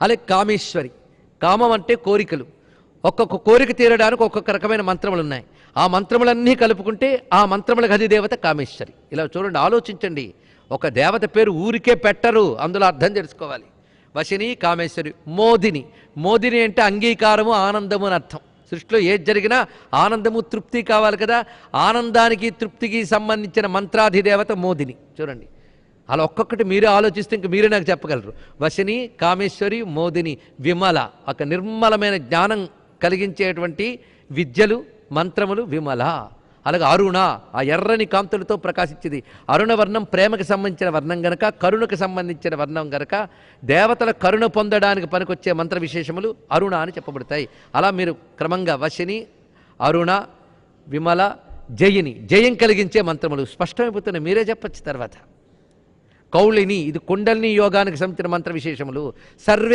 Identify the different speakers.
Speaker 1: అలాగే కామేశ్వరి. కామం అంటే కోరికలు. ఒక్కొక్క కోరిక తీరడానికి ఒక్కొక్క రకమైన మంత్రములు ఉన్నాయి. ఆ మంత్రములన్నీ కలుపుకుంటే ఆ మంత్రములకు అధిదేవత కామేశ్వరి. ఇలా చూడండి, ఆలోచించండి. ఒక దేవత పేరు ఊరికే పెట్టరు, అందులో అర్థం తెలుసుకోవాలి. వశిని, కామేశ్వరి. మోదిని. మోదిని అంటే అంగీకారము, ఆనందము అని అర్థం. సృష్టిలో ఏది జరిగినా ఆనందము, తృప్తి కావాలి కదా. ఆనందానికి, తృప్తికి సంబంధించిన మంత్రాధిదేవత మోదిని. చూడండి, అలా ఒక్కొక్కటి మీరే ఆలోచిస్తే ఇంక మీరే నాకు చెప్పగలరు. వశిని, కామేశ్వరి, మోదిని, విమల. ఒక నిర్మలమైన జ్ఞానం కలిగించేటువంటి విద్యలు, మంత్రములు విమల. అలాగే అరుణ, ఆ ఎర్రని కాంతులతో ప్రకాశించేది. అరుణవర్ణం ప్రేమకి సంబంధించిన వర్ణం గనక, కరుణకు సంబంధించిన వర్ణం గనక దేవతల కరుణ పొందడానికి పనికొచ్చే మంత్ర విశేషములు అరుణ అని చెప్పబడతాయి. అలా మీరు క్రమంగా వశిని, అరుణ, విమల, జయిని, జయం కలిగించే మంత్రములు స్పష్టమైపోతున్నాయి. మీరే చెప్పచ్చు తర్వాత. కౌళిని, ఇది కుండలిని యోగానికి సంబంధించిన మంత్ర విశేషములు. సర్వే